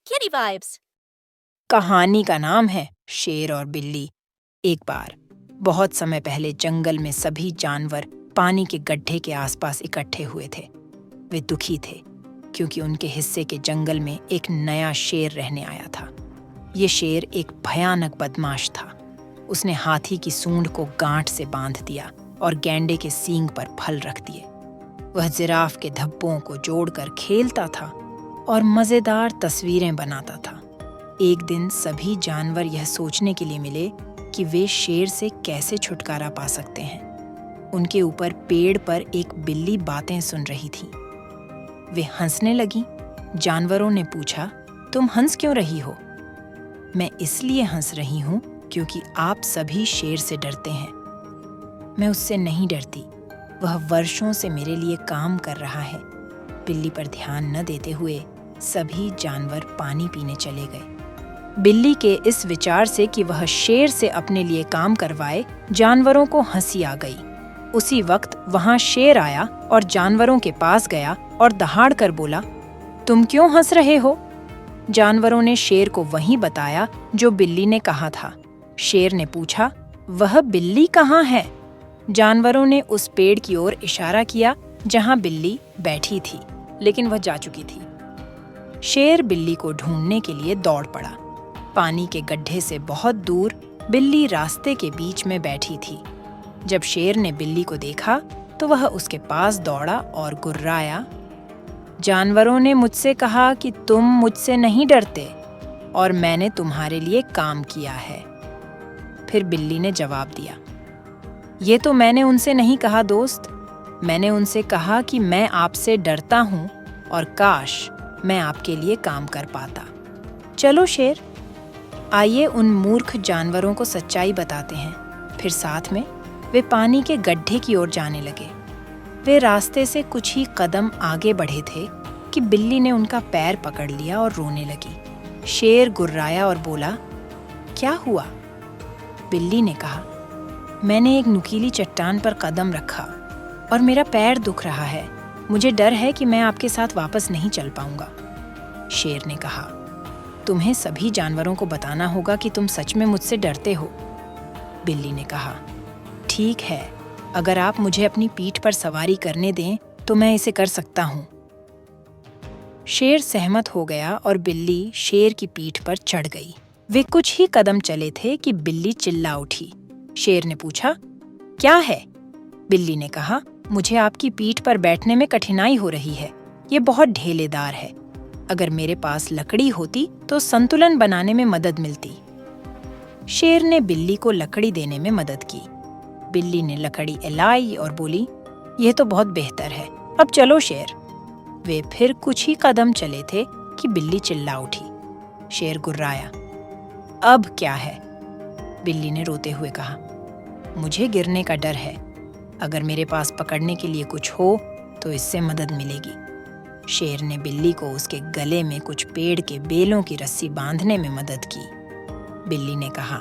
Kitty vibes. कहानी का नाम है शेर और बिल्ली। एक बार बहुत समय पहले जंगल में सभी जानवर पानी के गड्ढे के आसपास इकट्ठे हुए थे। वे दुखी थे क्योंकि उनके हिस्से के जंगल में एक नया शेर रहने आया था। ये शेर एक भयानक बदमाश था। उसने हाथी की सूंड को गांठ से बांध दिया और गैंडे के सींग पर फल रख दिए। वह जिराफ के धब्बों को जोड़कर खेलता था और मजेदार तस्वीरें बनाता था। एक दिन सभी जानवर यह सोचने के लिए मिले कि वे शेर से कैसे छुटकारा पा सकते हैं। उनके ऊपर पेड़ पर एक बिल्ली बातें सुन रही थी। वे हंसने लगी। जानवरों ने पूछा, तुम हंस क्यों रही हो? मैं इसलिए हंस रही हूँ क्योंकि आप सभी शेर से डरते हैं। मैं उससे नहीं डरती। वह वर्षों से मेरे लिए काम कर रहा है। बिल्ली पर ध्यान न देते हुए सभी जानवर पानी पीने चले गए। बिल्ली के इस विचार से कि वह शेर से अपने लिए काम करवाए, जानवरों को हंसी आ गई। उसी वक्त वहां शेर आया और जानवरों के पास गया और दहाड़ कर बोला, तुम क्यों हंस रहे हो? जानवरों ने शेर को वही बताया जो बिल्ली ने कहा था। शेर ने पूछा, वह बिल्ली कहाँ है? जानवरों ने उस पेड़ की ओर इशारा किया जहां बिल्ली बैठी थी, लेकिन वह जा चुकी थी। शेर बिल्ली को ढूंढने के लिए दौड़ पड़ा। पानी के गड्ढे से बहुत दूर बिल्ली रास्ते के बीच में बैठी थी। जब शेर ने बिल्ली को देखा तो वह उसके पास दौड़ा और गुर्राया, जानवरों ने मुझसे कहा कि तुम मुझसे नहीं डरते और मैंने तुम्हारे लिए काम किया है। फिर बिल्ली ने जवाब दिया, ये तो मैंने उनसे नहीं कहा दोस्त। मैंने उनसे कहा कि मैं आपसे डरता हूँ और काश मैं आपके लिए काम कर पाता। चलो शेर, आइए उन मूर्ख जानवरों को सच्चाई बताते हैं। फिर साथ में वे पानी के गड्ढे की ओर जाने लगे। वे रास्ते से कुछ ही कदम आगे बढ़े थे कि बिल्ली ने उनका पैर पकड़ लिया और रोने लगी। शेर गुर्राया और बोला, क्या हुआ? बिल्ली ने कहा, मैंने एक नुकीली चट्टान पर कदम रखा और मेरा पैर दुख रहा है। मुझे डर है कि मैं आपके साथ वापस नहीं चल पाऊंगा। शेर ने कहा, तुम्हें सभी जानवरों को बताना होगा कि तुम सच में मुझसे डरते हो। बिल्ली ने कहा, ठीक है, अगर आप मुझे अपनी पीठ पर सवारी करने दें तो मैं इसे कर सकता हूँ। शेर सहमत हो गया और बिल्ली शेर की पीठ पर चढ़ गई। वे कुछ ही कदम चले थे कि बिल्ली चिल्ला उठी। शेर ने पूछा, क्या है? बिल्ली ने कहा, मुझे आपकी पीठ पर बैठने में कठिनाई हो रही है। ये बहुत ढेलेदार है। अगर मेरे पास लकड़ी होती तो संतुलन बनाने में मदद मिलती। शेर ने बिल्ली को लकड़ी देने में मदद की। बिल्ली ने लकड़ी लाई और बोली, यह तो बहुत बेहतर है। अब चलो शेर। वे फिर कुछ ही कदम चले थे कि बिल्ली चिल्ला उठी। शेर गुर्राया, अब क्या है? बिल्ली ने रोते हुए कहा, मुझे गिरने का डर है। अगर मेरे पास पकड़ने के लिए कुछ हो तो इससे मदद मिलेगी। शेर ने बिल्ली को उसके गले में कुछ पेड़ के बेलों की रस्सी बांधने में मदद की। बिल्ली ने कहा,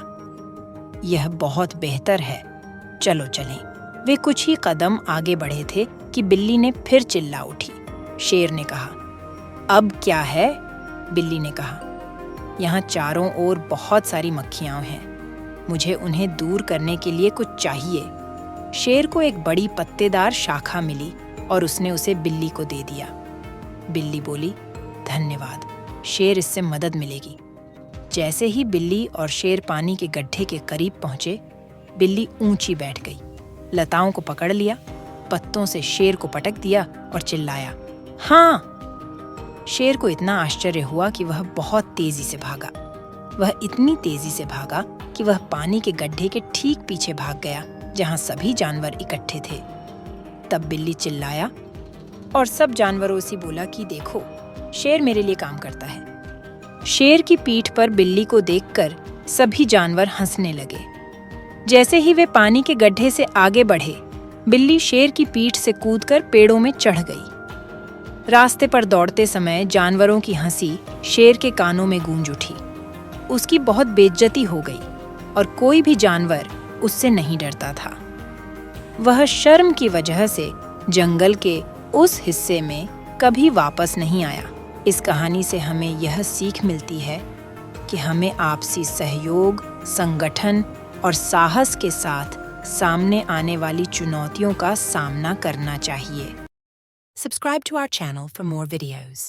यह बहुत बेहतर है, चलो चलें। वे कुछ ही कदम आगे बढ़े थे कि बिल्ली ने फिर चिल्ला उठी। शेर ने कहा, अब क्या है? बिल्ली ने कहा, यहाँ चारों ओर बहुत सारी मक्खियाँ हैं। मुझे उन्हें दूर करने के लिए कुछ चाहिए। शेर को एक बड़ी पत्तेदार शाखा मिली और उसने उसे बिल्ली को दे दिया। बिल्ली बोली, धन्यवाद, शेर इससे मदद मिलेगी। जैसे ही बिल्ली और शेर पानी के गड्ढे के करीब पहुंचे, बिल्ली ऊंची बैठ गई, लताओं को पकड़ लिया, पत्तों से शेर को पटक दिया और चिल्लाया, हाँ। शेर को इतना आश्चर्य हुआ कि वह बहुत तेजी से भागा। वह इतनी तेजी से भागा कि वह पानी के गड्ढे के ठीक पीछे भाग गया जहां सभी जानवर इकट्ठे थे। तब बिल्ली चिल्लाया और सब जानवरों से बोला कि देखो, शेर मेरे लिए काम करता है। शेर की पीठ पर बिल्ली को देखकर सभी जानवर हंसने लगे। जैसे ही वे पानी के गड्ढे से आगे बढ़े, बिल्ली शेर की पीठ से कूदकर पेड़ों में चढ़ गई। रास्ते पर दौड़ते समय जानवरों की हंसी शेर के कानों में गूंज उठी। उसकी बहुत बेइज्जती हो गई और कोई भी जानवर उससे नहीं डरता था। वह शर्म की वजह से जंगल के उस हिस्से में कभी वापस नहीं आया। इस कहानी से हमें यह सीख मिलती है कि हमें आपसी सहयोग, संगठन और साहस के साथ सामने आने वाली चुनौतियों का सामना करना चाहिए। Subscribe to our channel for more videos.